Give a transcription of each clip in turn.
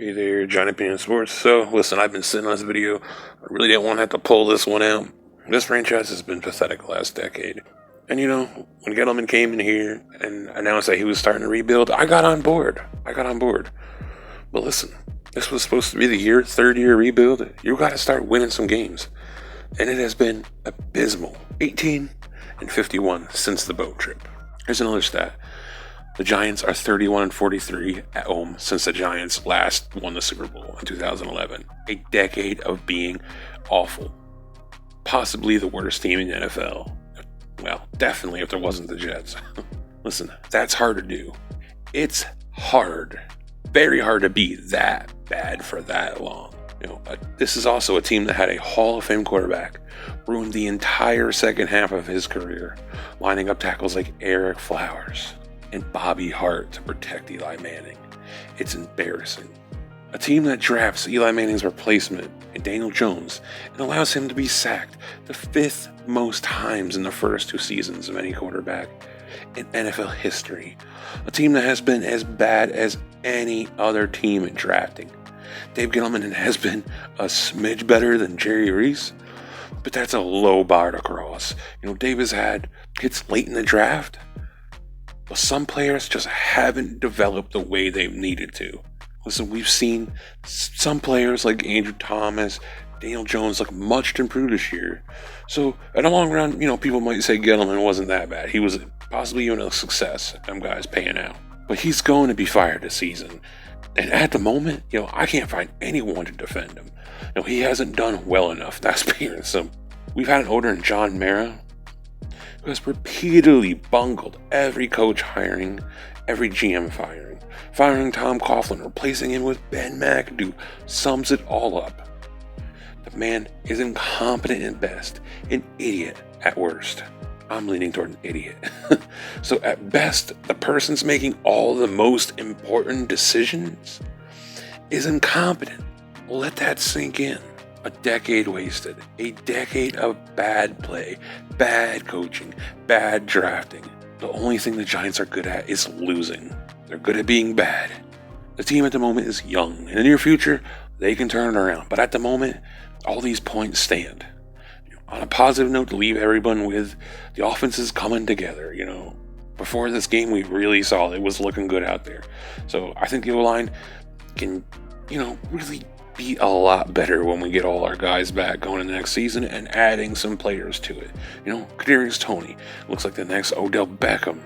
Hey there, Johnny Opinion Sports. So, listen, I've been sitting on this video. I really didn't want to have to pull this one out. This franchise has been pathetic the last decade. And when Gettleman came in here and announced that he was starting to rebuild, I got on board. But listen, this was supposed to be the third year rebuild. You got to start winning some games. And it has been abysmal. 18-51 since the boat trip. Here's another stat. The Giants are 31-43 at home since the Giants last won the Super Bowl in 2011. A decade of being awful. Possibly the worst team in the NFL. Well, definitely if there wasn't the Jets. Listen, that's hard to do. It's hard. Very hard to be that bad for that long. This is also a team that had a Hall of Fame quarterback, ruined the entire second half of his career, lining up tackles like Eric Flowers and Bobby Hart to protect Eli Manning. It's embarrassing. A team that drafts Eli Manning's replacement in Daniel Jones and allows him to be sacked the 5th most times in the first 2 seasons of any quarterback in NFL history. A team that has been as bad as any other team in drafting. Dave Gettleman has been a smidge better than Jerry Reese, but that's a low bar to cross. Dave has had hits late in the draft, but some players just haven't developed the way they've needed to. Listen, we've seen some players like Andrew Thomas, Daniel Jones look much improved this year. So, in the long run, people might say Gettleman wasn't that bad. He was possibly even a success. Them guys paying out. But he's going to be fired this season. And at the moment, I can't find anyone to defend him. He hasn't done well enough. That's being simple. We've had an owner in John Mara who has repeatedly bungled every coach hiring, every GM firing. Firing Tom Coughlin, replacing him with Ben McAdoo, sums it all up. The man is incompetent at best, an idiot at worst. I'm leaning toward an idiot. So at best, the person's making all the most important decisions is incompetent. Let that sink in. A decade wasted. A decade of bad play, bad coaching, bad drafting. The only thing the Giants are good at is losing. They're good at being bad. The team at the moment is young. In the near future, they can turn it around. But at the moment, all these points stand. On a positive note, to leave everyone with, the offense is coming together. Before this game, we really saw it was looking good out there. So I think the O-line can, really be a lot better when we get all our guys back going into next season and adding some players to it. Kadarius Toney looks like the next Odell Beckham.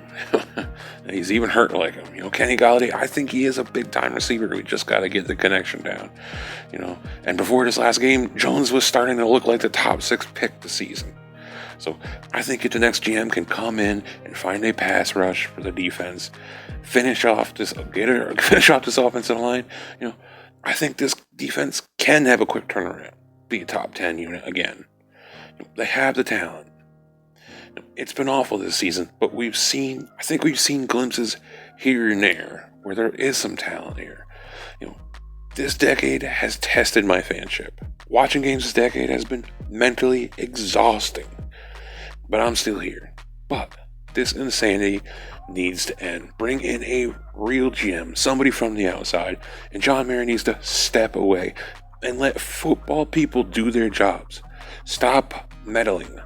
He's even hurt like him. Kenny Golladay, I think he is a big-time receiver. We just got to get the connection down. And before this last game, Jones was starting to look like the top 6 pick this season. So I think if the next GM can come in and find a pass rush for the defense, finish off this offensive line, I think this defense can have a quick turnaround, be a top 10 unit again. They have the talent. It's been awful this season, but I think we've seen glimpses here and there where there is some talent here. This decade has tested my fanship. Watching games this decade has been mentally exhausting, but I'm still here. But this insanity needs to end. Bring in a real GM, somebody from the outside, and John Mara needs to step away and let football people do their jobs. Stop meddling.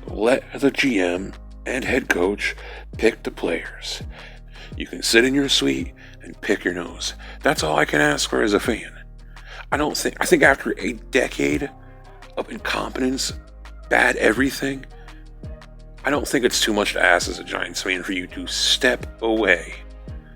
Let the GM and head coach pick the players. You can sit in your suite and pick your nose. That's all I can ask for as a fan. I think after a decade of incompetence, bad everything, I don't think it's too much to ask as a Giants fan for you to step away,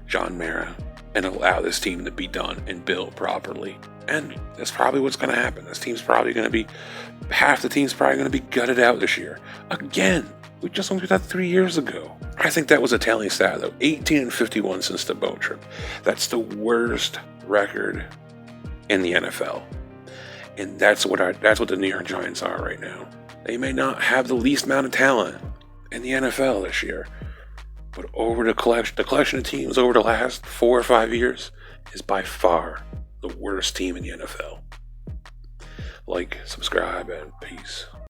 John Mara, and allow this team to be done and built properly. And that's probably what's going to happen. Half the team's probably going to be gutted out this year. Again, we just went through that 3 years ago. I think that was a telling stat, though. 18-51 since the boat trip. That's the worst record in the NFL. And that's what the New York Giants are right now. They may not have the least amount of talent in the NFL this year, but over the collection of teams over the last 4 or 5 years is by far the worst team in the NFL. Like, subscribe, and peace.